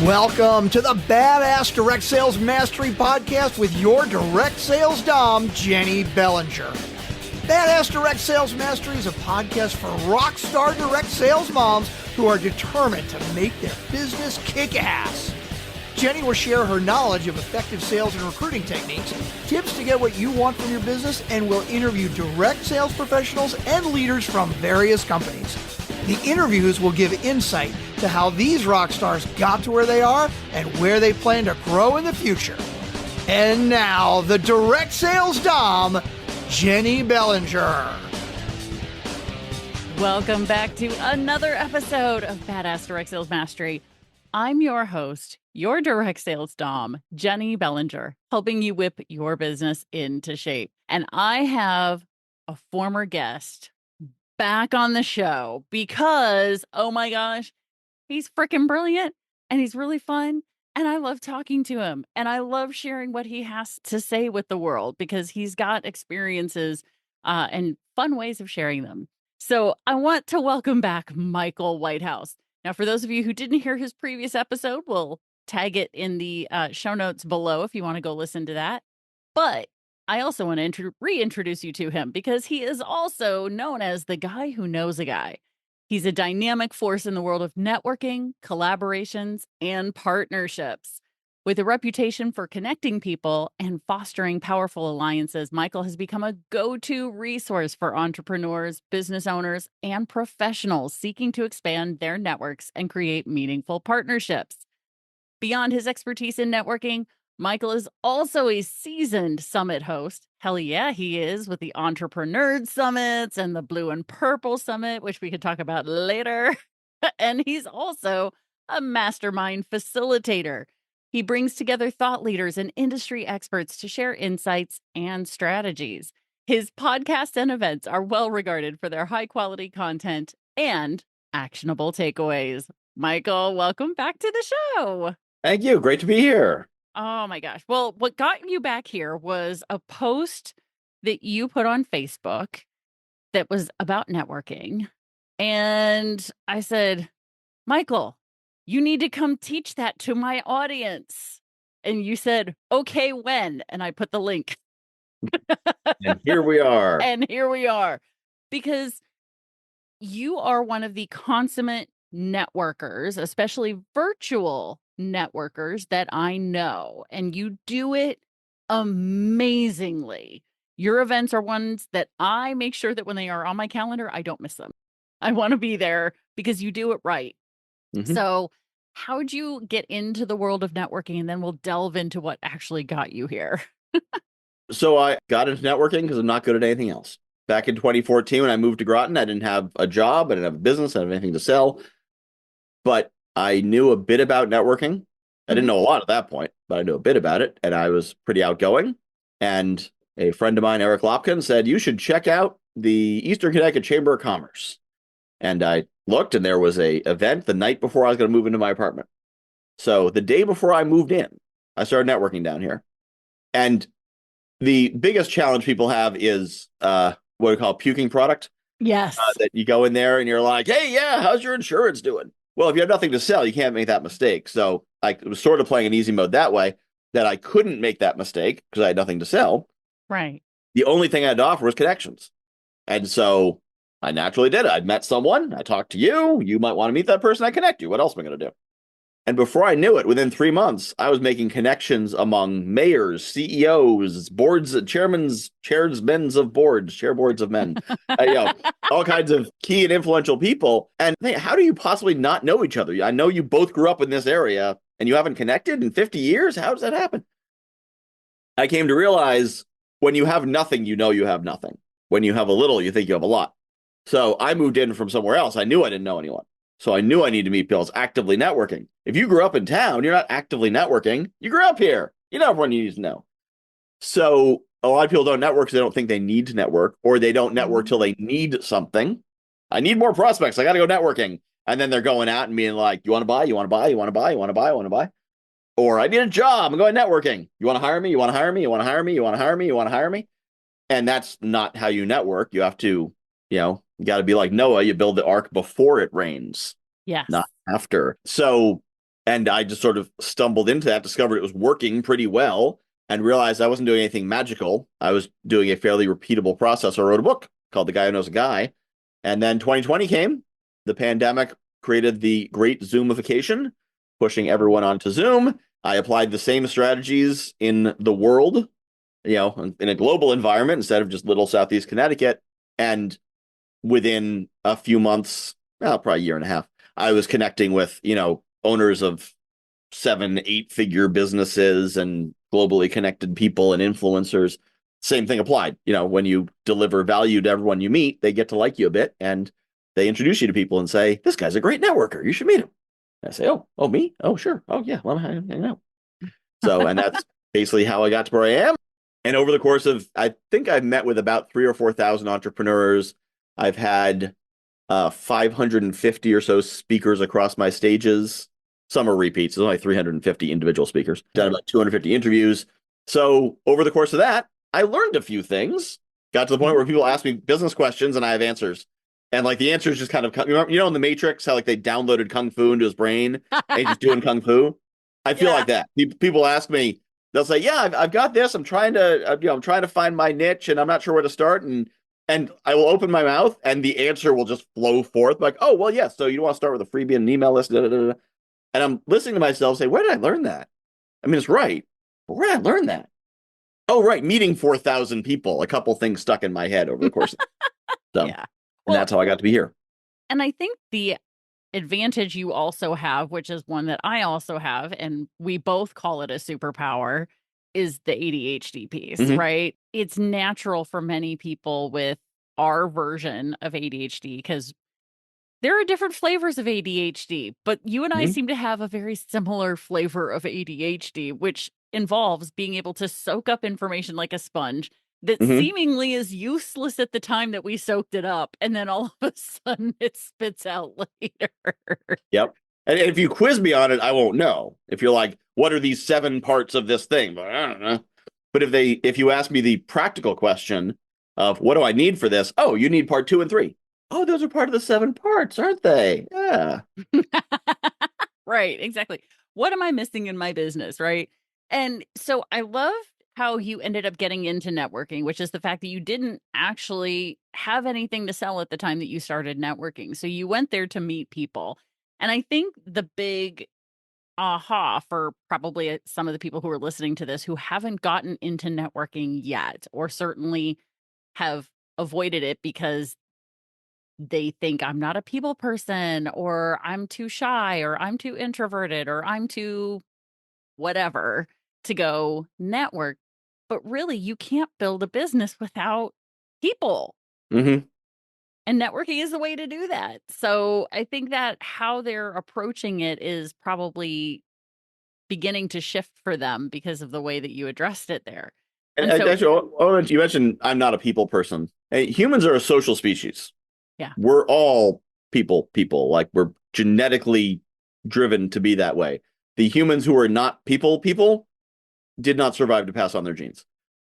Welcome to the Badass Direct Sales Mastery Podcast with your direct sales dom, Jennie Bellinger. Badass Direct Sales Mastery is a podcast for rockstar direct sales moms who are determined to make their business kick ass. Jennie will share her knowledge of effective sales and recruiting techniques, tips to get what you want from your business, and will interview direct sales professionals and leaders from various companies. The interviews will give insight to how these rock stars got to where they are and where they plan to grow in the future. And now, the direct sales dom, Jennie Bellinger. Welcome back to another episode of Badass Direct Sales Mastery. I'm your host, your direct sales dom, Jennie Bellinger, helping you whip your business into shape. And I have a former guest back on the show because, oh my gosh, he's freaking brilliant and he's really fun. And I love talking to him and I love sharing what he has to say with the world because he's got experiences and fun ways of sharing them. So I want to welcome back Michael Whitehouse. Now, for those of you who didn't hear his previous episode, we'll tag it in the show notes below if you want to go listen to that. But I also want to reintroduce you to him because he is also known as the guy who knows a guy. He's a dynamic force in the world of networking, collaborations, and partnerships. With a reputation for connecting people and fostering powerful alliances, Michael has become a go-to resource for entrepreneurs, business owners, and professionals seeking to expand their networks and create meaningful partnerships. Beyond his expertise in networking, Michael is also a seasoned summit host. Hell yeah, he is, with the Entrepreneur Summits and the Blue and Purple Summit, which we could talk about later. And he's also a mastermind facilitator. He brings together thought leaders and industry experts to share insights and strategies. His podcasts and events are well regarded for their high quality content and actionable takeaways. Michael, welcome back to the show. Thank you. Great to be here. Oh my gosh. Well, what got you back here was a post that you put on Facebook that was about networking. And I said, Michael, you need to come teach that to my audience. And you said, okay, when? And I put the link. And here we are. And here we are. Because you are one of the consummate networkers, especially virtual networkers that I know, and you do it amazingly. Your events are ones that I make sure that when they are on my calendar, I don't miss them. I want to be there because you do it right. Mm-hmm. So how'd you get into the world of networking? And then we'll delve into what actually got you here. So I got into networking because I'm not good at anything else. Back in 2014, when I moved to Groton, I didn't have a job, I didn't have a business, I didn't have anything to sell. But I knew a bit about networking. I didn't know a lot at that point, but I knew a bit about it. And I was pretty outgoing. And a friend of mine, Eric Lopkin, said, you should check out the Eastern Connecticut Chamber of Commerce. And I looked, and there was a event the night before I was going to move into my apartment. So the day before I moved in, I started networking down here. And the biggest challenge people have is what we call puking product. Yes. That you go in there and you're like, hey, yeah, how's your insurance doing? Well, if you have nothing to sell, you can't make that mistake. So I was sort of playing an easy mode that way, that I couldn't make that mistake because I had nothing to sell. Right. The only thing I had to offer was connections. And so I naturally did it. I'd met someone. I talked to you. You might want to meet that person. I connect you. What else am I going to do? And before I knew it, within 3 months, I was making connections among mayors, CEOs, boards, chairsmen of boards, chairboards of men, all kinds of key and influential people. And how do you possibly not know each other? I know you both grew up in this area and you haven't connected in 50 years. How does that happen? I came to realize when you have nothing, you know you have nothing. When you have a little, you think you have a lot. So I moved in from somewhere else. I knew I didn't know anyone. So I knew I needed to meet people. I was actively networking. If you grew up in town, you're not actively networking. You grew up here. You know everyone you need to know. So a lot of people don't network because they don't think they need to network, or they don't network till they need something. I need more prospects. I got to go networking. And then they're going out and being like, you want to buy? You want to buy? You want to buy? You want to buy? You want to buy? Or I need a job. I'm going networking. You want to hire me? You want to hire me? You want to hire me? You want to hire me? You want to hire me? And that's not how you network. You have to, you got to be like Noah. You build the ark before it rains. Yes. Not after. So And I just sort of stumbled into that, discovered it was working pretty well, and realized I wasn't doing anything magical. I was doing a fairly repeatable process. I wrote a book called The Guy Who Knows a Guy. And then 2020 came. The pandemic created the great Zoomification, pushing everyone onto Zoom. I applied the same strategies in the world, in a global environment instead of just little Southeast Connecticut. And within a few months, probably a year and a half, I was connecting with, owners of 7-8 figure businesses and globally connected people and influencers. Same thing applied. When you deliver value to everyone you meet, they get to like you a bit, and they introduce you to people and say, this guy's a great networker. You should meet him. And I say, oh, me? Oh, sure. Oh, yeah. Well, I know. So, and that's basically how I got to where I am. And over the course of, I think I've met with about 3,000 or 4,000 entrepreneurs. I've had 550 or so speakers across my stages. Some are repeats. There's only 350 individual speakers. Done about 250 interviews. So over the course of that, I learned a few things. Got to the point where people ask me business questions and I have answers. And like the answers just kind of, in the Matrix, how like they downloaded Kung Fu into his brain and he's just doing Kung Fu. I feel like that. People ask me, they'll say, yeah, I've got this. I'm trying to find my niche and I'm not sure where to start. And I will open my mouth and the answer will just flow forth. Like, oh, well, yes. So you want to start with a freebie and an email list. Da, da, da, da. And I'm listening to myself say, where did I learn that? I mean, it's right. But where did I learn that? Oh, right. Meeting 4,000 people. A couple things stuck in my head over the course of so, yeah. And that's how I got to be here. And I think the advantage you also have, which is one that I also have, and we both call it a superpower, is the ADHD piece, right? It's natural for many people with our version of ADHD because there are different flavors of ADHD, but you and I seem to have a very similar flavor of ADHD, which involves being able to soak up information like a sponge that seemingly is useless at the time that we soaked it up. And then all of a sudden it spits out later. Yep. And if you quiz me on it, I won't know. If you're like, what are these 7 parts of this thing? But I don't know. But if you ask me the practical question of what do I need for this? Oh, you need part 2 and 3. Oh, those are part of the 7 parts, aren't they? Yeah. Right, exactly. What am I missing in my business, right? And so I love how you ended up getting into networking, which is the fact that you didn't actually have anything to sell at the time that you started networking. So you went there to meet people. And I think the big aha for probably some of the people who are listening to this who haven't gotten into networking yet, or certainly have avoided it because they think I'm not a people person, or I'm too shy, or I'm too introverted, or I'm too whatever to go network. But really, you can't build a business without people. And networking is the way to do that. So I think that how they're approaching it is probably beginning to shift for them because of the way that you addressed it there. And so, actually, you mentioned I'm not a people person. Hey, humans are a social species. Yeah. We're all people. Like we're genetically driven to be that way. The humans who are not people did not survive to pass on their genes.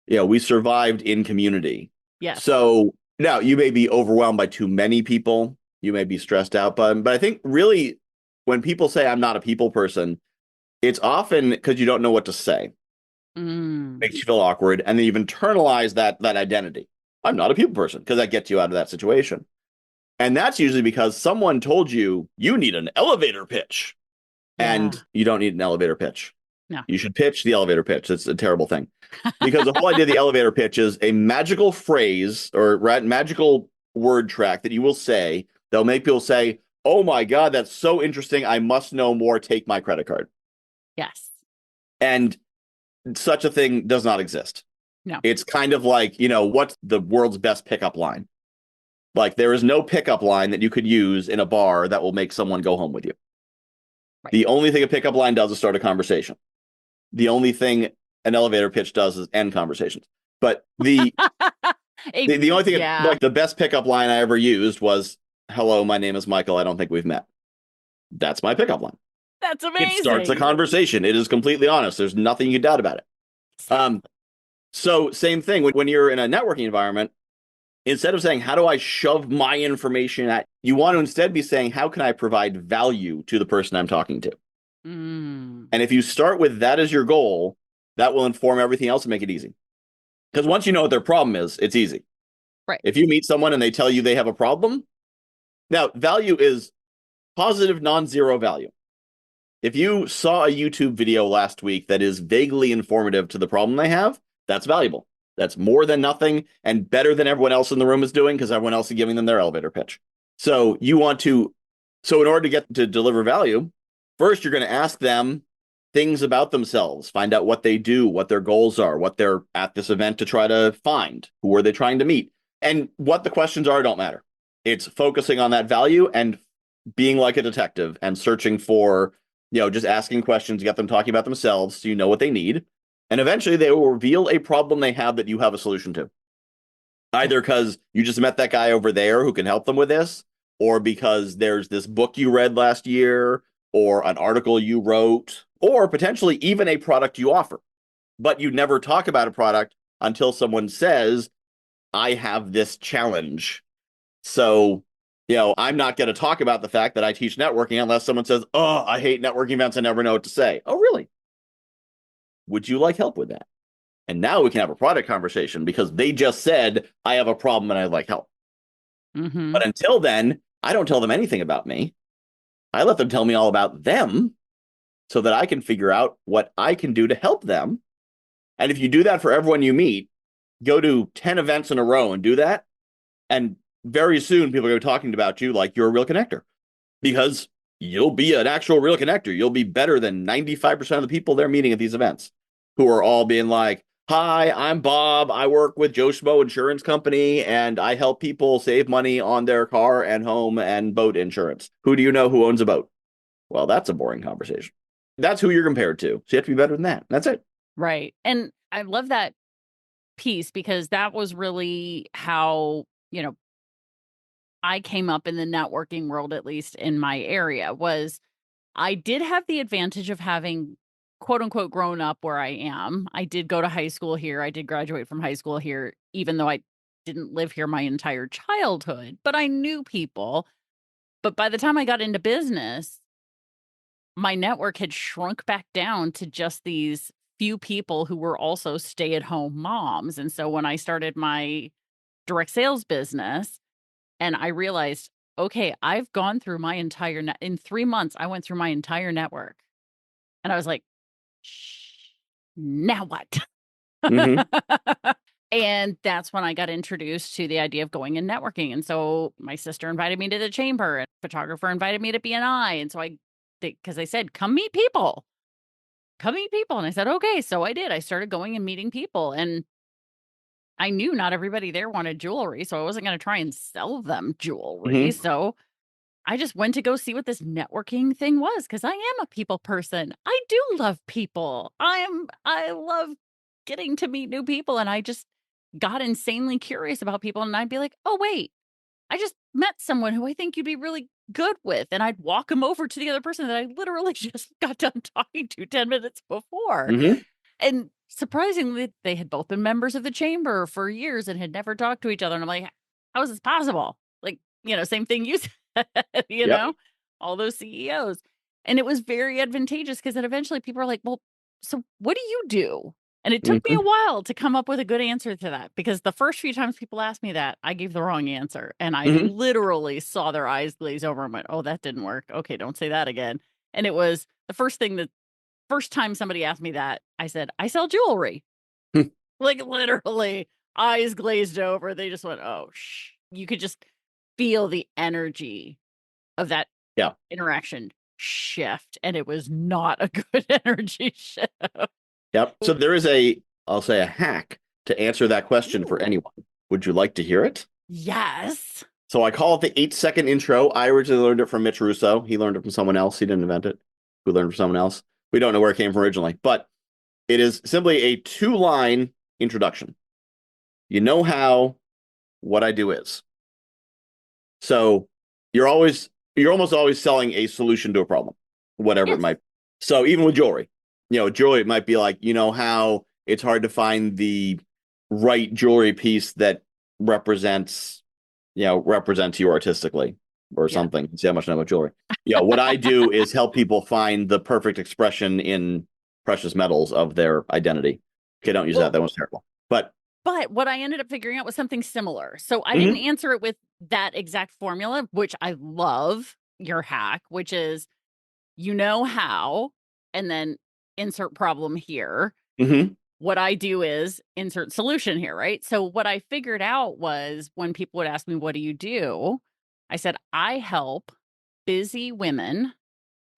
We survived in community. Yeah. So now you may be overwhelmed by too many people. You may be stressed out, but I think really when people say I'm not a people person, it's often because you don't know what to say. Makes you feel awkward. And then you've internalized that identity. I'm not a people person because that gets you out of that situation. And that's usually because someone told you need an elevator pitch. And you don't need an elevator pitch. No. You should pitch the elevator pitch. It's a terrible thing. Because the whole idea of the elevator pitch is a magical phrase or magical word track that you will say that'll make people say, oh my God, that's so interesting. I must know more. Take my credit card. Yes. And such a thing does not exist. No. It's kind of like, what's the world's best pickup line? Like there is no pickup line that you could use in a bar that will make someone go home with you. Right. The only thing a pickup line does is start a conversation. The only thing an elevator pitch does is end conversations. But the only thing, like the best pickup line I ever used was, hello, my name is Michael. I don't think we've met. That's my pickup line. That's amazing. It starts a conversation. It is completely honest. There's nothing you can doubt about it. So same thing when you're in a networking environment, instead of saying, how do I shove my information at you, want to instead be saying, how can I provide value to the person I'm talking to? Mm. And if you start with that as your goal, that will inform everything else and make it easy. Because once you know what their problem is, it's easy. Right. If you meet someone and they tell you they have a problem, now value is positive, non-zero value. If you saw a YouTube video last week that is vaguely informative to the problem they have, that's valuable. That's more than nothing and better than everyone else in the room is doing because everyone else is giving them their elevator pitch. So in order to get to deliver value, first you're going to ask them things about themselves, find out what they do, what their goals are, what they're at this event to try to find, who are they trying to meet, and what the questions are don't matter. It's focusing on that value and being like a detective and searching for, just asking questions, get them talking about themselves so you know what they need. And eventually they will reveal a problem they have that you have a solution to. Either because you just met that guy over there who can help them with this, or because there's this book you read last year, or an article you wrote, or potentially even a product you offer. But you never talk about a product until someone says, I have this challenge. So, I'm not going to talk about the fact that I teach networking unless someone says, oh, I hate networking events. I never know what to say. Oh, really? Would you like help with that? And now we can have a product conversation because they just said, I have a problem and I'd like help. Mm-hmm. But until then, I don't tell them anything about me. I let them tell me all about them so that I can figure out what I can do to help them. And if you do that for everyone you meet, go to 10 events in a row and do that. And very soon people are going to be talking about you like you're a real connector because you'll be an actual real connector. You'll be better than 95% of the people they're meeting at these events who are all being like, hi, I'm Bob. I work with Joe Schmo Insurance Company, and I help people save money on their car and home and boat insurance. Who do you know who owns a boat? Well, that's a boring conversation. That's who you're compared to. So you have to be better than that. That's it. Right. And I love that piece because that was really how, I came up in the networking world, at least in my area, was I did have the advantage of having quote unquote grown up where I am. I did go to high school here. I did graduate from high school here, even though I didn't live here my entire childhood, but I knew people. But by the time I got into business, my network had shrunk back down to just these few people who were also stay-at-home moms. And so when I started my direct sales business and I realized, okay, I've gone through my entire in 3 months, I went through my entire network. And I was like, shh, now what? Mm-hmm. And that's when I got introduced to the idea of going and networking. And so my sister invited me to the chamber, and photographer invited me to BNI. And so because I said, come meet people. Come meet people. And I said, okay. So I did. I started going and meeting people. And I knew not everybody there wanted jewelry. So I wasn't going to try and sell them jewelry. Mm-hmm. So I just went to go see what this networking thing was because I am a people person. I do love people. I love getting to meet new people. And I just got insanely curious about people. And I'd be like, oh, wait, I just met someone who I think you'd be really good with. And I'd walk them over to the other person that I literally just got done talking to 10 minutes before. Mm-hmm. And surprisingly, they had both been members of the chamber for years and had never talked to each other. And I'm like, how is this possible? Like, same thing you said, Yep. all those CEOs. And it was very advantageous because then eventually people are like, well, so what do you do? And it took me Mm-hmm. a while to come up with a good answer to that because the first few times people asked me that, I gave the wrong answer. And I Mm-hmm. literally saw their eyes glaze over and went, oh, that didn't work. Okay, don't say that again. And it was the first time somebody asked me that, I said, I sell jewelry. Like literally eyes glazed over. They just went, oh, you could just feel the energy of that Yeah. interaction shift. And it was not a good energy shift. Yep. So there is I'll say a hack to answer that question for anyone. Would you like to hear it? Yes. So I call it the 8-second intro. I originally learned it from Mitch Russo. He learned it from someone else. He didn't invent it. Who learned it from someone else? We don't know where it came from originally, but it is simply a 2-line introduction. You know how what I do is. So you're almost always selling a solution to a problem, whatever it might be. So even with jewelry, jewelry, it might be like, how it's hard to find the right jewelry piece that represents you artistically. or something. See how much I know about jewelry. What I do is help people find the perfect expression in precious metals of their identity. Okay, don't use that. That one's terrible. But what I ended up figuring out was something similar. So I Mhm. didn't answer it with that exact formula, which I love your hack, which is how, and then insert problem here. Mhm. What I do is insert solution here, right? So what I figured out was when people would ask me, what do you do? I said, I help busy women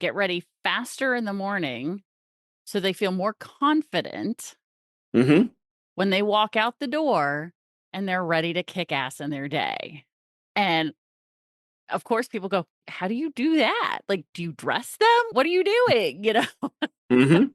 get ready faster in the morning so they feel more confident Mhm. when they walk out the door and they're ready to kick ass in their day. And of course, people go, how do you do that? Like, do you dress them? What are you doing? Mhm.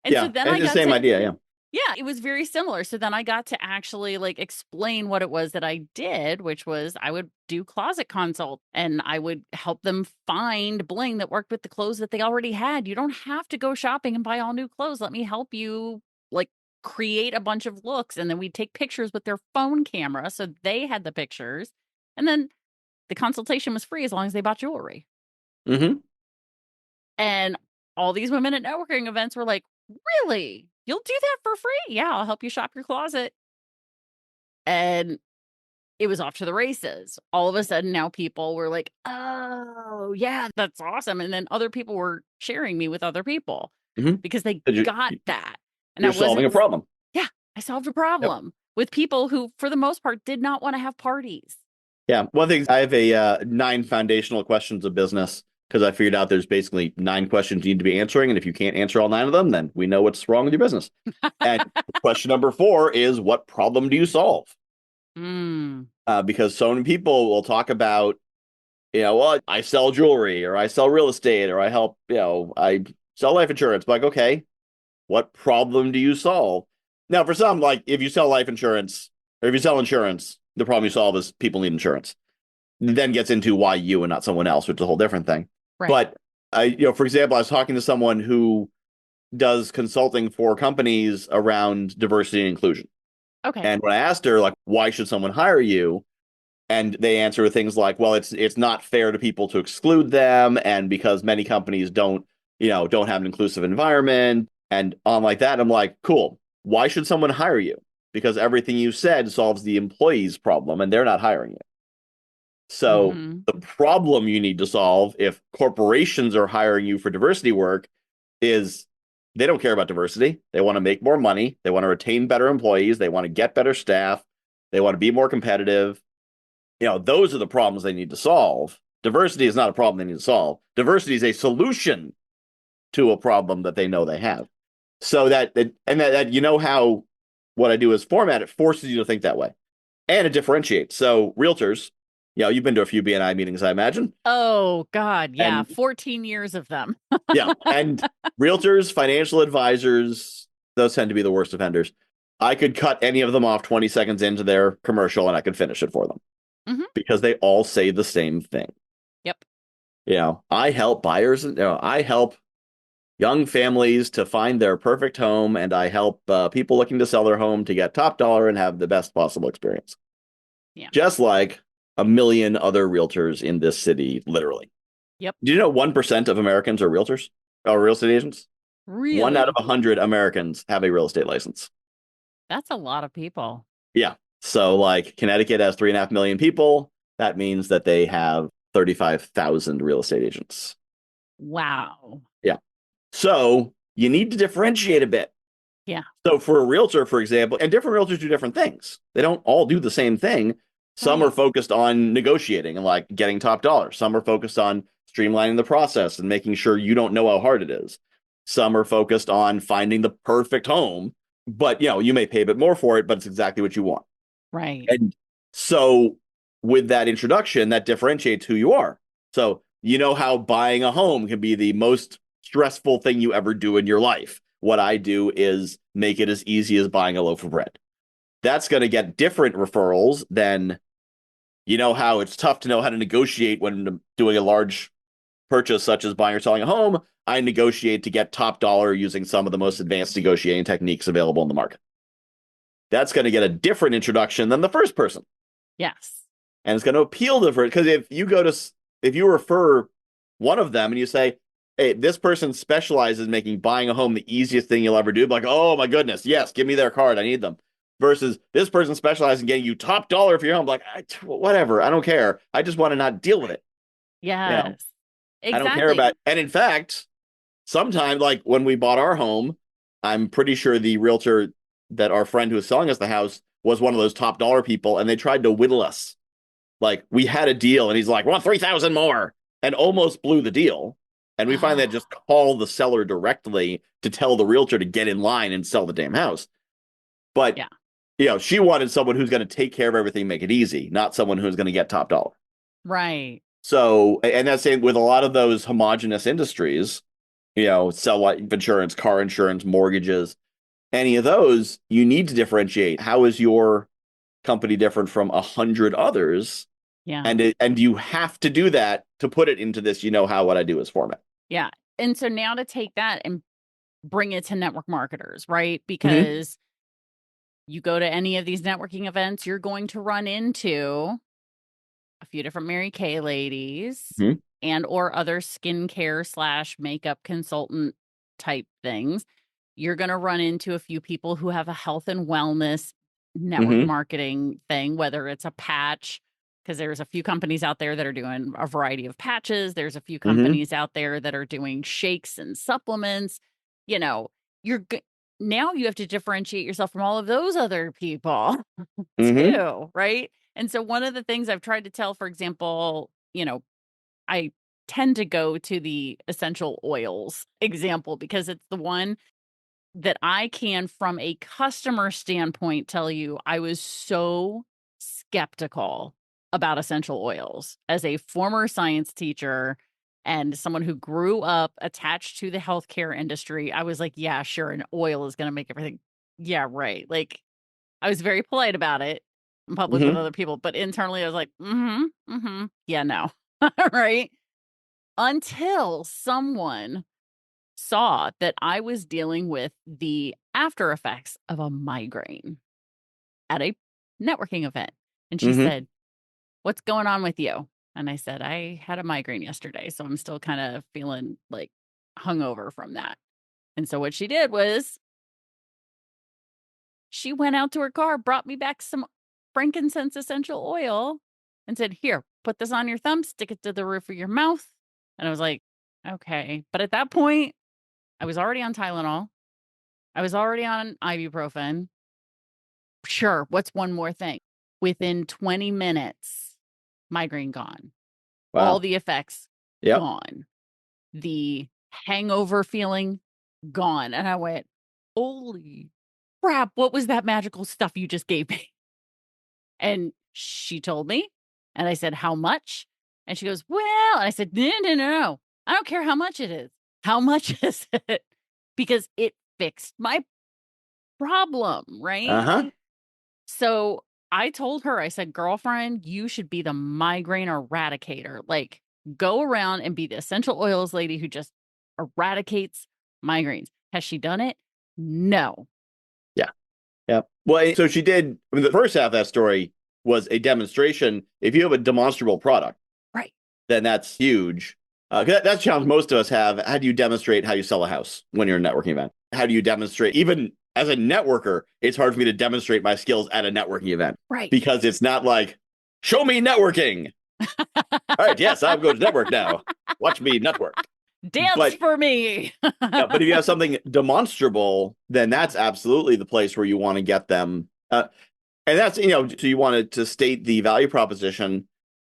And so Yeah, then it's I the got same to, idea. Yeah. yeah, it was very similar. So then I got to actually like explain what it was that I did, which was I would do closet consult and I would help them find bling that worked with the clothes that they already had. You don't have to go shopping and buy all new clothes. Let me help you like create a bunch of looks. And then we'd take pictures with their phone camera. So they had the pictures. And then the consultation was free as long as they bought jewelry. Mhm. And all these women at networking events were like, really? You'll do that for free? Yeah, I'll help you shop your closet. And it was off to the races. All of a sudden, now people were like, oh, yeah, that's awesome. And then other people were sharing me with other people Mhm. because they You- got that. And I You're solving a wasn't, problem. yeah, I solved a Yep. problem with people who, for the most part, did not want to have parties. Yeah. One thing, I have a 9 foundational questions of business because I figured out there's basically 9 questions you need to be answering. And if you can't answer all 9 of them, then we know what's wrong with your business. And question number 4 is, what problem do you solve? Mm. Because so many people will talk about, well, I sell jewelry or I sell real estate or I help, I sell life insurance. But like, okay, what problem do you solve? Now, for some, like if you sell life insurance or if you sell insurance, the problem you solve is people need insurance. It then gets into why you and not someone else, which is a whole different thing. Right. But for example, I was talking to someone who does consulting for companies around diversity and inclusion. Okay. And when I asked her, like, why should someone hire you? And they answer things like, well, it's not fair to people to exclude them, and because many companies don't have an inclusive environment, and on like that. I'm like, cool. Why should someone hire you? Because everything you said solves the employee's problem, and they're not hiring you. So the problem you need to solve if corporations are hiring you for diversity work is they don't care about diversity. They want to make more money. They want to retain better employees. They want to get better staff. They want to be more competitive. Those are the problems they need to solve. Diversity is not a problem they need to solve. Diversity is a solution to a problem that they know they have. So that how what I do is format it forces you to think that way, and it differentiates. So realtors, you've been to a few BNI meetings, I imagine. Oh, God. Yeah. And 14 years of them. yeah, and realtors, financial advisors, those tend to be the worst offenders. I could cut any of them off 20 seconds into their commercial and I could finish it for them because they all say the same thing. Yep. I help buyers, and I help young families to find their perfect home, and I help people looking to sell their home to get top dollar and have the best possible experience. Yeah. Just like a million other realtors in this city, literally. Yep. Do you know 1% of Americans are realtors or real estate agents? Really? 1 out of 100 Americans have a real estate license. That's a lot of people. Yeah. So like Connecticut has 3.5 million people. That means that they have 35,000 real estate agents. Wow. Yeah. So you need to differentiate a bit. Yeah. So for a realtor, for example, and different realtors do different things. They don't all do the same thing. Some are focused on negotiating and like getting top dollar. Some are focused on streamlining the process and making sure you don't know how hard it is. Some are focused on finding the perfect home, but you may pay a bit more for it, but it's exactly what you want. Right. And so with that introduction, that differentiates who you are. So how buying a home can be the most stressful thing you ever do in your life. What I do is make it as easy as buying a loaf of bread. That's going to get different referrals than, how it's tough to know how to negotiate when doing a large purchase, such as buying or selling a home. I negotiate to get top dollar using some of the most advanced negotiating techniques available in the market. That's going to get a different introduction than the first person. Yes. and it's going to appeal to different. Because if you refer one of them and you say, hey, this person specializes in making buying a home the easiest thing you'll ever do, like, oh my goodness, yes, give me their card, I need them. Versus this person specializes in getting you top dollar for your home, like, whatever, I don't care, I just want to not deal with it. Yes, I don't care exactly. about. And in fact, sometimes, like when we bought our home, I'm pretty sure the realtor that our friend who was selling us the house was one of those top dollar people, and they tried to whittle us. Like we had a deal, and he's like, "Want 3,000 more," and almost blew the deal. And we finally had to just call the seller directly to tell the realtor to get in line and sell the damn house. But Yeah. she wanted someone who's going to take care of everything, make it easy, not someone who's going to get top dollar. Right. So, and that's same with a lot of those homogenous industries, sell life insurance, car insurance, mortgages, any of those, you need to differentiate. How is your company different from 100 others? Yeah. And you have to do that to put it into this, how what I do is format. Yeah. And so now to take that and bring it to network marketers, right? Because you go to any of these networking events, you're going to run into a few different Mary Kay ladies Mhm. and or other skincare / makeup consultant type things. You're going to run into a few people who have a health and wellness network marketing thing, whether it's a patch, because there's a few companies out there that are doing a variety of patches. There's a few companies out there that are doing shakes and supplements. Now you have to differentiate yourself from all of those other people too, right? And so one of the things I've tried to tell, for example, I tend to go to the essential oils example because it's the one that I can, from a customer standpoint, tell you I was so skeptical about essential oils as a former science teacher and someone who grew up attached to the healthcare industry. I was like, yeah, sure, an oil is going to make everything. Yeah, right. Like, I was very polite about it in public with other people, but internally I was like, yeah, no. Right. Until someone saw that I was dealing with the after effects of a migraine at a networking event. And she said, what's going on with you? And I said, I had a migraine yesterday, so I'm still kind of feeling like hungover from that. And so what she did was she went out to her car, brought me back some frankincense essential oil and said, here, put this on your thumb, stick it to the roof of your mouth. And I was like, okay. But at that point, I was already on Tylenol. I was already on ibuprofen. Sure. What's one more thing? Within 20 minutes, migraine gone. All Wow. the effects Yep. gone. The hangover feeling gone. And I went, holy crap. What was that magical stuff you just gave me? And she told me. And I said, how much? And she goes, well, and I said, no. I don't care how much it is. How much is it? Because it fixed my problem, right? So I told her, I said, girlfriend, you should be the migraine eradicator. Like, go around and be the essential oils lady who just eradicates migraines. Has she done it? No. Yeah. Yeah. Well, so she did. I mean, the first half of that story was a demonstration. If you have a demonstrable product, right, then that's huge. That's a challenge most of us have. How do you demonstrate how you sell a house when you're in a networking event? How do you demonstrate, even as a networker, it's hard for me to demonstrate my skills at a networking event. Right. Because it's not like, show me networking. All right, yes, I'm going to network now. Watch me network. Dance for me. Yeah, but if you have something demonstrable, then that's absolutely the place where you want to get them. And that's, so you want to state the value proposition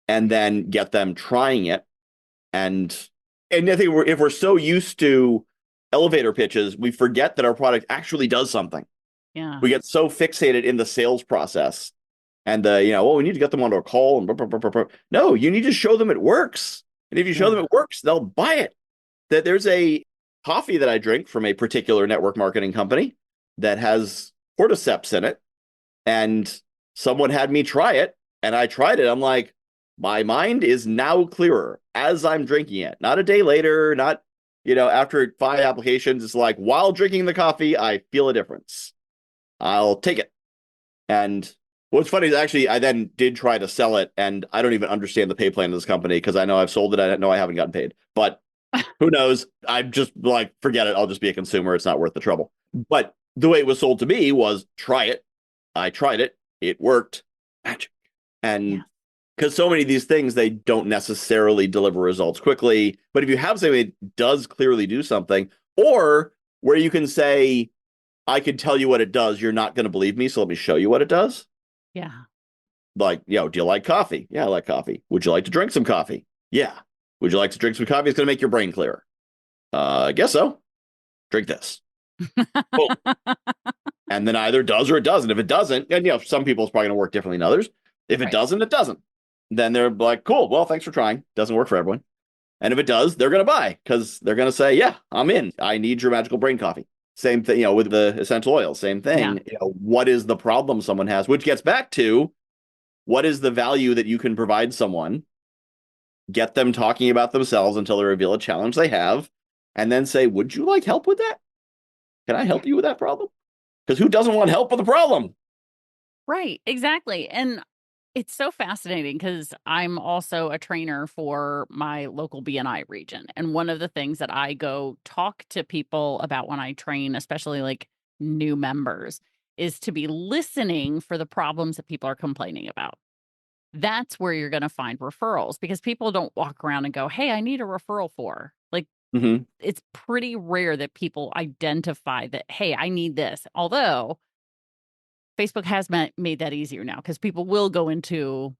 and then get them trying it. And I think if we're so used to elevator pitches, we forget that our product actually does something. Yeah. We get so fixated in the sales process and we need to get them onto a call and blah, blah, blah, blah. No, you need to show them it works. And if you show them it works, they'll buy it. That there's a coffee that I drink from a particular network marketing company that has cordyceps in it. And someone had me try it and I tried it. I'm like, my mind is now clearer as I'm drinking it. Not a day later, not, after 5 applications. It's like, while drinking the coffee, I feel a difference. I'll take it. And What's funny is actually I then did try to sell it, and I don't even understand the pay plan of this company because I know I've sold it. I know I haven't gotten paid, but who knows? I'm just like, forget it. I'll just be a consumer. It's not worth the trouble. But the way it was sold to me was try it. I tried it. It worked. Magic. Yeah. And because so many of these things, they don't necessarily deliver results quickly. But if you have something that does clearly do something, or where you can say, I can tell you what it does, you're not going to believe me. So let me show you what it does. Yeah. Like, do you like coffee? Yeah, I like coffee. Would you like to drink some coffee? Yeah. Would you like to drink some coffee? It's going to make your brain clearer. I guess so. Drink this. Boom. And then either does or it doesn't. If it doesn't, and some people it's probably going to work differently than others. If it Right. doesn't, it doesn't. Then they're like, cool. Well, thanks for trying. Doesn't work for everyone. And if it does, they're going to buy because they're going to say, yeah, I'm in. I need your magical brain coffee. Same thing, with the essential oils. Same Yeah. thing. What is the problem someone has? Which gets back to what is the value that you can provide someone? Get them talking about themselves until they reveal a challenge they have, and then say, would you like help with that? Can I help you with that problem? Because who doesn't want help with a problem? Right, exactly. And it's so fascinating because I'm also a trainer for my local BNI region. And one of the things that I go talk to people about when I train, especially like new members, is to be listening for the problems that people are complaining about. That's where you're going to find referrals because people don't walk around and go, hey, I need a referral for. Like, Mm-hmm. it's pretty rare that people identify that, hey, I need this. Although Facebook has made that easier now because people will go into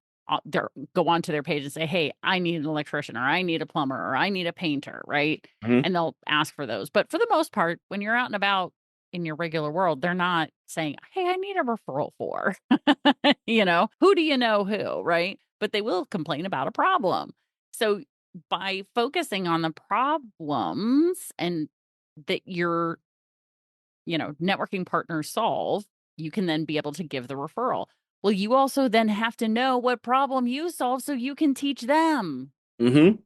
go onto their page and say, hey, I need an electrician or I need a plumber or I need a painter, right? Mm-hmm. And they'll ask for those. But for the most part, when you're out and about in your regular world, they're not saying, hey, I need a referral for, who do you know who, right? But they will complain about a problem. So by focusing on the problems and that your, networking partners solve, you can then be able to give the referral. Well, you also then have to know what problem you solve so you can teach them, Mm-hmm.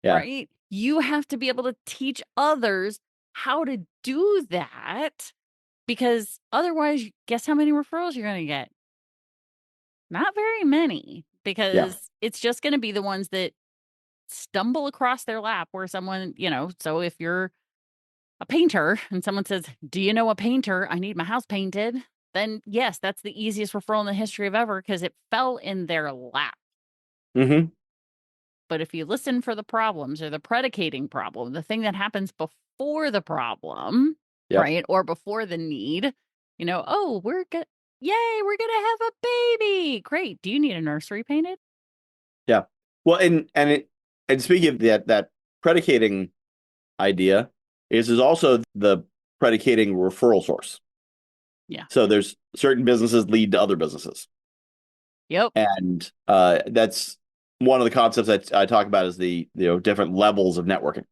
Yeah. right? You have to be able to teach others how to do that because otherwise, guess how many referrals you're going to get? Not very many Yeah. because it's just going to be the ones that stumble across their lap where someone, so if you're a painter and someone says, do you know a painter? I need my house painted. Then yes, that's the easiest referral in the history of ever because it fell in their lap. Mm-hmm. But if you listen for the problems or the predicating problem, the thing that happens before the problem, Yep. right? Or before the need, oh, we're good. Yay, we're going to have a baby. Great. Do you need a nursery painted? Yeah. Well, and speaking of that predicating idea is also the predicating referral source. Yeah. So there's certain businesses lead to other businesses. Yep. And that's one of the concepts that I talk about is the different levels of networking.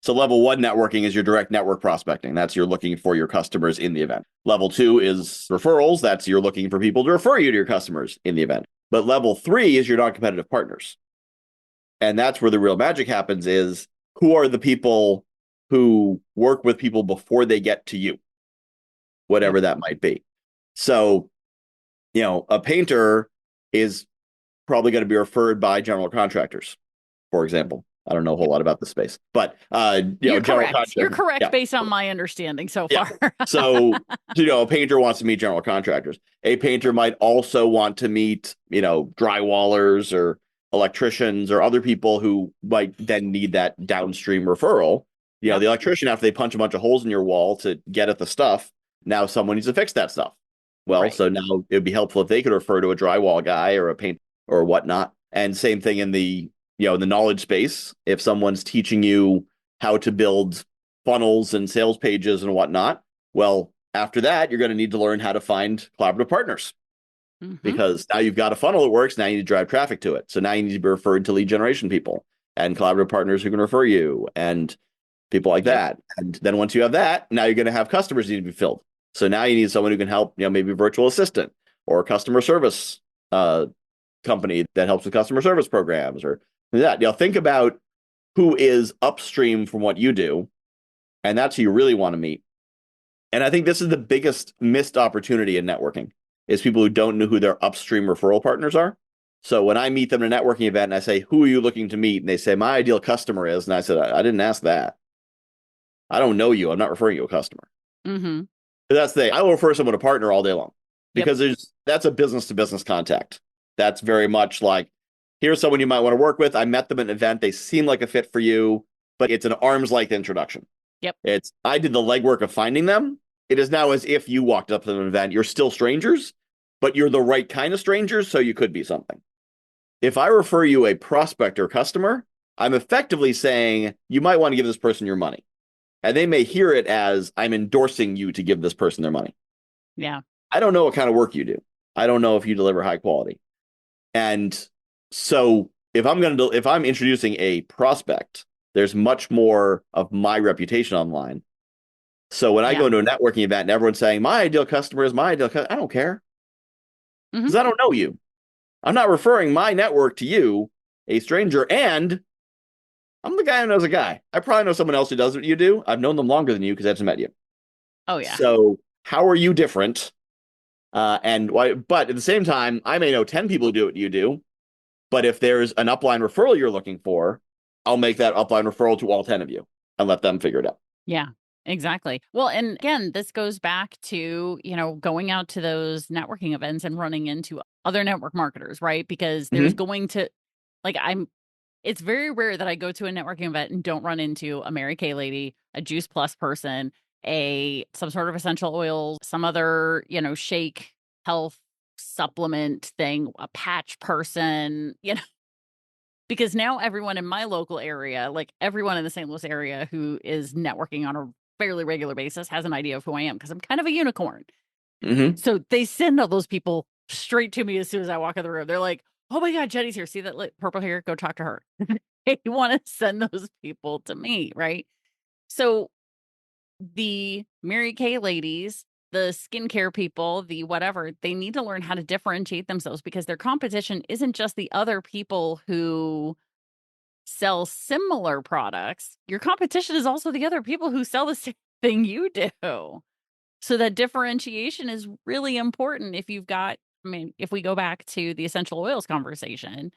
So level 1 networking is your direct network prospecting. That's you're looking for your customers in the event. Level 2 is referrals. That's you're looking for people to refer you to your customers in the event. But level 3 is your non-competitive partners. And that's where the real magic happens is who are the people who work with people before they get to you, whatever that might be. So, a painter is probably going to be referred by general contractors, for example. I don't know a whole lot about the space, but You're general correct. You're contractors. correct Yeah. based on my understanding so Yeah. far. So, a painter wants to meet general contractors. A painter might also want to meet, drywallers or electricians or other people who might then need that downstream referral. Yep. The electrician, after they punch a bunch of holes in your wall to get at the stuff, now someone needs to fix that stuff. Well, Right. so now it'd be helpful if they could refer to a drywall guy or a paint or whatnot. And same thing in the, the knowledge space. If someone's teaching you how to build funnels and sales pages and whatnot, well, after that, you're going to need to learn how to find collaborative partners because now you've got a funnel that works. Now you need to drive traffic to it. So now you need to be referred to lead generation people and collaborative partners who can refer you and people like that. And then once you have that, now you're going to have customers need to be filled. So now you need someone who can help, maybe a virtual assistant or a customer service company that helps with customer service programs or that. Think about who is upstream from what you do, and that's who you really want to meet. And I think this is the biggest missed opportunity in networking is people who don't know who their upstream referral partners are. So when I meet them at a networking event and I say, who are you looking to meet? And they say, my ideal customer is, and I said, I didn't ask that. I don't know you. I'm not referring you a customer. Mm-hmm. But that's the thing. I will refer someone to partner all day long because Yep. that's a business to business contact. That's very much like, here's someone you might want to work with. I met them at an event. They seem like a fit for you, but it's an arm's length introduction. Yep. I did the legwork of finding them. It is now as if you walked up to an event. You're still strangers, but you're the right kind of strangers, so you could be something. If I refer you a prospect or customer, I'm effectively saying you might want to give this person your money. And they may hear it as I'm endorsing you to give this person their money. Yeah. I don't know what kind of work you do. I don't know if you deliver high quality. And so if I'm introducing a prospect, there's much more of my reputation online. So when I go into a networking event and everyone's saying my ideal customer is my ideal customer, I don't care because I don't know you. I'm not referring my network to you, a stranger, and I'm the guy who knows a guy. I probably know someone else who does what you do. I've known them longer than you because I just met you. Oh, yeah. So how are you different? And why? But at the same time, I may know 10 people who do what you do. But if there's an upline referral you're looking for, I'll make that upline referral to all 10 of you and let them figure it out. Yeah, exactly. Well, and again, this goes back to, going out to those networking events and running into other network marketers, right? Because there's going to, it's very rare that I go to a networking event and don't run into a Mary Kay lady, a Juice Plus person, some sort of essential oil, some other, shake health supplement thing, a patch person, because now everyone in my local area, like everyone in the St. Louis area who is networking on a fairly regular basis has an idea of who I am because I'm kind of a unicorn. Mm-hmm. So they send all those people straight to me as soon as I walk in the room. They're like, oh my God, Jennie's here. See that purple hair? Go talk to her. They want to send those people to me, right? So the Mary Kay ladies, the skincare people, the whatever, they need to learn how to differentiate themselves because their competition isn't just the other people who sell similar products. Your competition is also the other people who sell the same thing you do. So that differentiation is really important if you've got, if we go back to the essential oils conversation,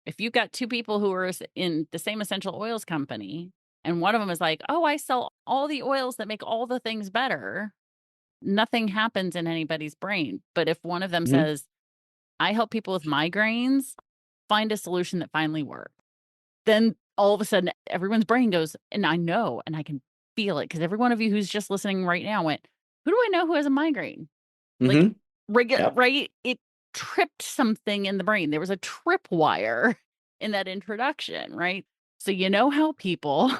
if you've got two people who are in the same essential oils company, and one of them is like, oh, I sell all the oils that make all the things better, nothing happens in anybody's brain. But if one of them says, I help people with migraines find a solution that finally works, then all of a sudden everyone's brain goes, and I know, and I can feel it. Because every one of you who's just listening right now went, who do I know who has a migraine? Like, right? It tripped something in the brain. There was a tripwire in that introduction, right? So how people.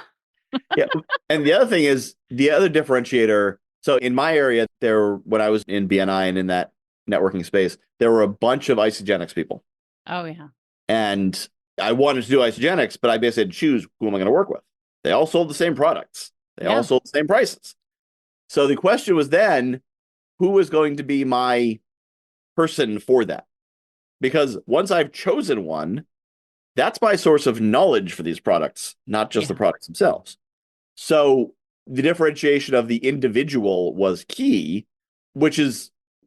Yeah. And the other thing is the other differentiator. So in my area, when I was in BNI and in that networking space, there were a bunch of isogenics people. Oh, yeah. And I wanted to do isogenics, but I basically had to choose who am I going to work with. They all sold the same products. They all sold the same prices. So the question was then, who was going to be my person for that? Because once I've chosen one, that's my source of knowledge for these products, not just the products themselves. So the differentiation of the individual was key,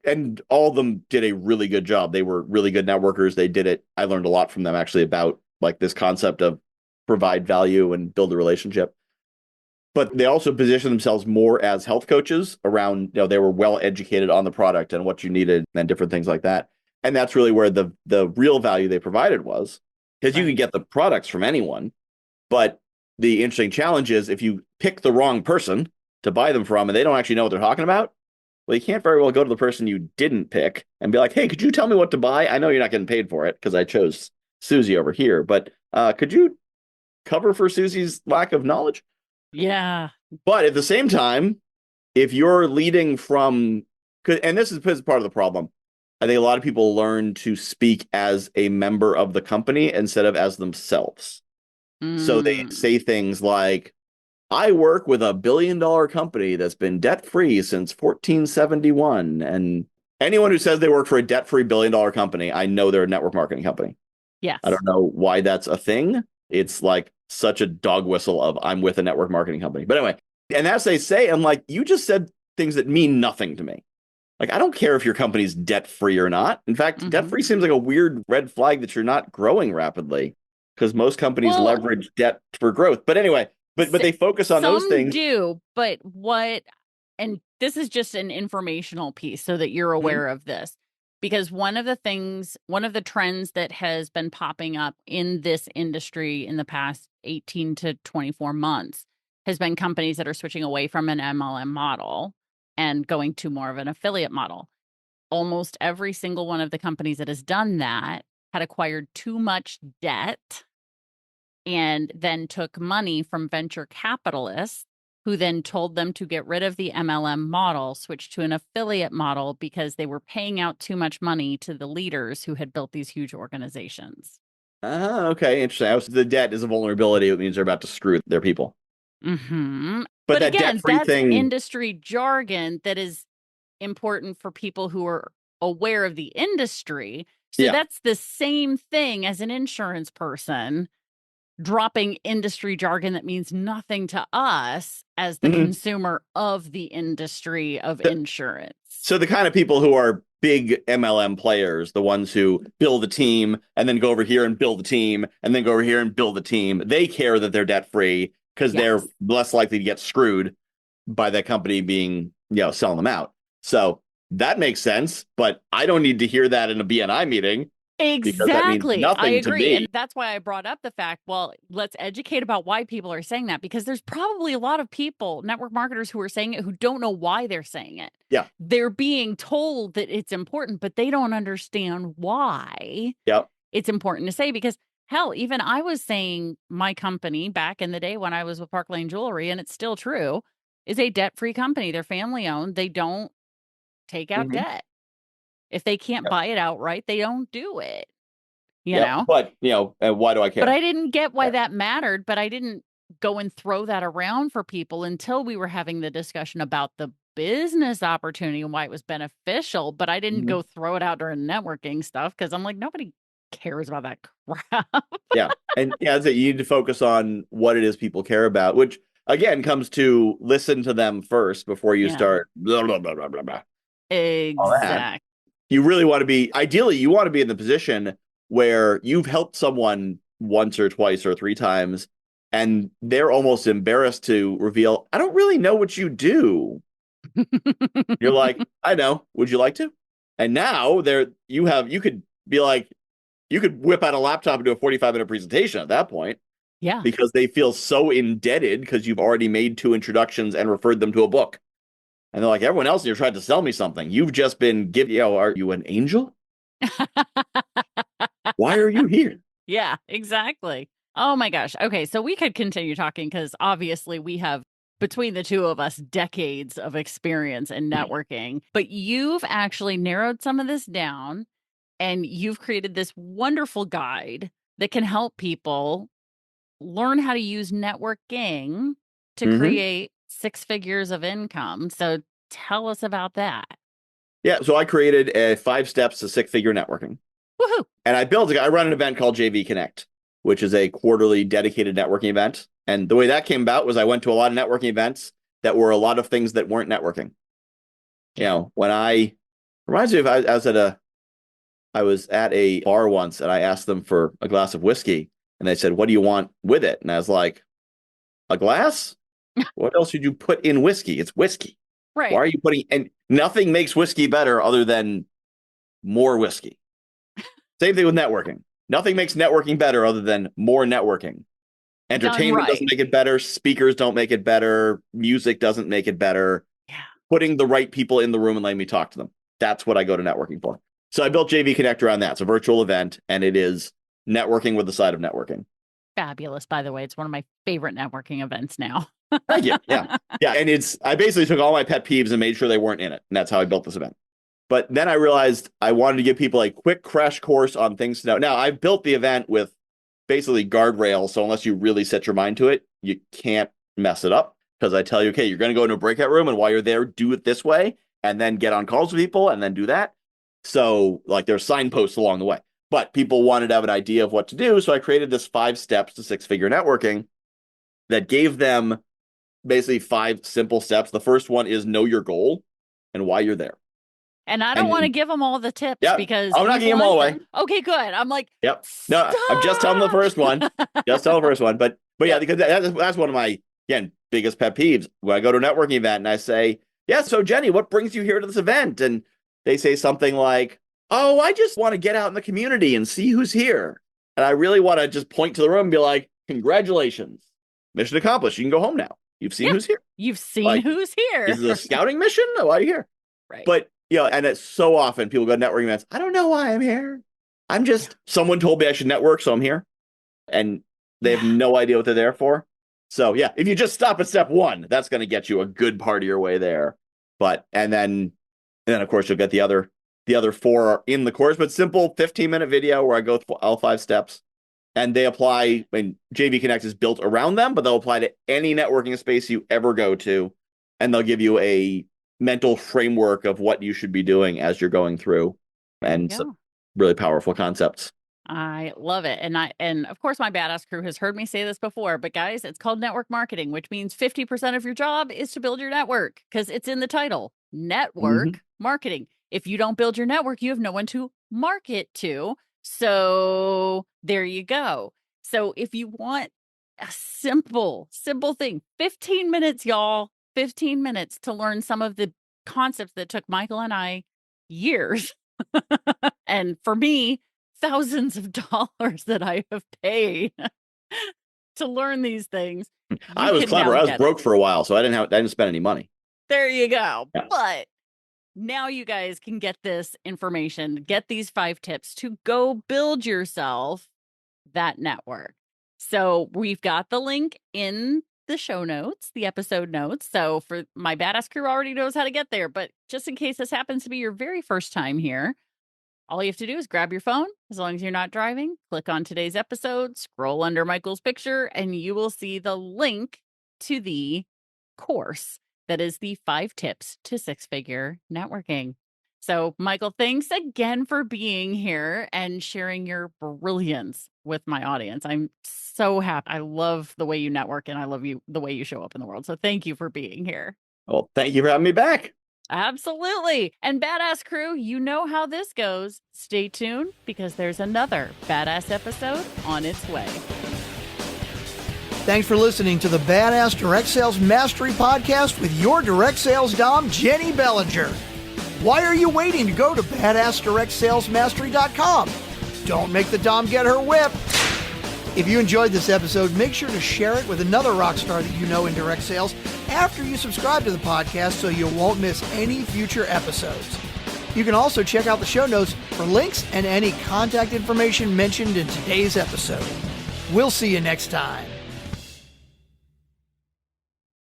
and all of them did a really good job. They were really good networkers. They did it. I learned a lot from them actually about like this concept of provide value and build a relationship. But they also positioned themselves more as health coaches around, they were well educated on the product and what you needed and different things like that. And that's really where the real value they provided was, because you could get the products from anyone. But the interesting challenge is if you pick the wrong person to buy them from and they don't actually know what they're talking about, well, you can't very well go to the person you didn't pick and be like, hey, could you tell me what to buy? I know you're not getting paid for it because I chose Susie over here, but could you cover for Susie's lack of knowledge? Yeah. But at the same time, if you're leading from, and this is part of the problem, I think a lot of people learn to speak as a member of the company instead of as themselves. So they say things like, I work with $1 billion company that's been debt-free since 1471. And anyone who says they work for a debt-free $1 billion company, I know they're a network marketing company. Yes. I don't know why that's a thing. It's like such a dog whistle of I'm with a network marketing company. But anyway, and as they say, I'm like, you just said things that mean nothing to me. Like, I don't care if your company's debt free or not. In fact, debt free seems like a weird red flag that you're not growing rapidly because most companies Well, leverage debt for growth. But anyway, but they focus on those some things. do, but and this is just an informational piece so that you're aware of this. Because one of the trends that has been popping up in this industry in the past 18 to 24 months has been companies that are switching away from an MLM model and going to more of an affiliate model. Almost every single one of the companies that has done that had acquired too much debt and then took money from venture capitalists who then told them to get rid of the MLM model, switch to an affiliate model because they were paying out too much money to the leaders who had built these huge organizations. Okay, interesting. So the debt is a vulnerability. It means they're about to screw their people. But that Again, debt-free that's thing, industry jargon that is important for people who are aware of the industry. So that's the same thing as an insurance person dropping industry jargon that means nothing to us as the consumer of the industry of insurance. So the kind of people who are big MLM players, the ones who build a team and then go over here and build a team and then go over here and build a team, they care that they're debt free because they're less likely to get screwed by that company being, selling them out. So that makes sense, but I don't need to hear that in a BNI meeting. Exactly. I agree. And me. that's why I brought up the fact, well, let's educate about why people are saying that, because there's probably a lot of people, network marketers, who are saying it who don't know why they're saying it. Yeah. They're being told that it's important, but they don't understand why it's important to say, because hell, even I was saying my company back in the day when I was with Park Lane Jewelry, and it's still true, is a debt-free company. They're family owned. They don't take out debt. If they can't buy it outright, they don't do it. You know? But, why do I care? But I didn't get why that mattered, but I didn't go and throw that around for people until we were having the discussion about the business opportunity and why it was beneficial. But I didn't go throw it out during networking stuff because I'm like, nobody cares about that crap. And that's it. You need to focus on what it is people care about, which again comes to listen to them first before you start blah, blah, blah, blah, blah, blah. Exactly. You really want to be, ideally, you want to be in the position where you've helped someone once or twice or three times, and they're almost embarrassed to reveal, I don't really know what you do. You're like, I know. Would you like to? And now you could be like, you could whip out a laptop and do a 45-minute presentation at that point. Yeah. Because they feel so indebted because you've already made 2 introductions and referred them to a book. And they're like, everyone else here tried to sell me something. You've just been are you an angel? Why are you here? Yeah, exactly. Oh my gosh. Okay, so we could continue talking because obviously we have, between the two of us, decades of experience in networking. But you've actually narrowed some of this down and you've created this wonderful guide that can help people learn how to use networking to create 6 figures of income. So tell us about that. Yeah, so I created 5 steps to 6-figure networking. Woohoo! And I run an event called JV Connect, which is a quarterly dedicated networking event. And the way that came about was I went to a lot of networking events that were a lot of things that weren't networking. Reminds me of I was at a bar once and I asked them for a glass of whiskey and they said, "What do you want with it?" And I was like, "A glass? What else would you put in whiskey? It's whiskey. Right. Why are you putting?" And nothing makes whiskey better other than more whiskey. Same thing with networking. Nothing makes networking better other than more networking. Entertainment doesn't make it better. Speakers don't make it better. Music doesn't make it better. Yeah. Putting the right people in the room and letting me talk to them. That's what I go to networking for. So I built JV Connect around that. It's a virtual event, and it is networking with the side of networking. Fabulous, by the way. It's one of my favorite networking events now. Thank you. Yeah. And I basically took all my pet peeves and made sure they weren't in it. And that's how I built this event. But then I realized I wanted to give people a quick crash course on things to know. Now, I've built the event with basically guardrails. So unless you really set your mind to it, you can't mess it up. Because I tell you, okay, you're going to go into a breakout room. And while you're there, do it this way. And then get on calls with people and then do that. So there's signposts along the way. But people wanted to have an idea of what to do. So I created this 5 steps to 6-figure networking that gave them basically 5 simple steps. The first one is know your goal and why you're there. And I don't want to give them all the tips because I'm not giving them all away. Okay, good. I'm like, yep. No, I'm just telling the first one. Just tell the first one. But yeah, because that's one of my, again, biggest pet peeves. When I go to a networking event and I say, yeah, so Jennie, what brings you here to this event? And they say something like, oh, I just want to get out in the community and see who's here. And I really want to just point to the room and be like, congratulations. Mission accomplished. You can go home now. You've seen who's here. You've seen who's here. Is this a scouting mission? No, why are you here? Right. But, and it's so often people go to networking events. I don't know why I'm here. I'm just, someone told me I should network, so I'm here. And they have no idea what they're there for. So, if you just stop at step one, that's going to get you a good part of your way there. But, and then of course, you'll get the other 4 in the course, but simple 15-minute video where I go through all 5 steps. And they apply, JV Connect is built around them, but they'll apply to any networking space you ever go to. And they'll give you a mental framework of what you should be doing as you're going through. And some really powerful concepts. I love it. And of course, my badass crew has heard me say this before, but guys, it's called network marketing, which means 50% of your job is to build your network because it's in the title, network marketing. If you don't build your network, you have no one to market to. So there you go. So if you want a simple thing, 15 minutes, y'all, 15 minutes to learn some of the concepts that took Michael and I years. And for me, thousands of dollars that I have paid to learn these things. I was clever. I was broke for a while, so I didn't spend any money. There you go. Yeah. But now you guys can get this information, get these 5 tips to go build yourself that network. So we've got the link in the show notes, the episode notes. So for my badass crew already knows how to get there. But just in case this happens to be your very first time here, all you have to do is grab your phone, as long as you're not driving, click on today's episode, scroll under Michael's picture, and you will see the link to the course. That is the 5 tips to 6-figure networking. So, Michael, thanks again for being here and sharing your brilliance with my audience. I'm so happy. I love the way you network and I love the way you show up in the world. So thank you for being here. Well, thank you for having me back. Absolutely. And badass crew, you know how this goes. Stay tuned because there's another badass episode on its way. Thanks for listening to the Badass Direct Sales Mastery Podcast with your direct sales dom, Jennie Bellinger. Why are you waiting to go to badassdirectsalesmastery.com? Don't make the dom get her whip. If you enjoyed this episode, make sure to share it with another rock star that you know in direct sales after you subscribe to the podcast so you won't miss any future episodes. You can also check out the show notes for links and any contact information mentioned in today's episode. We'll see you next time.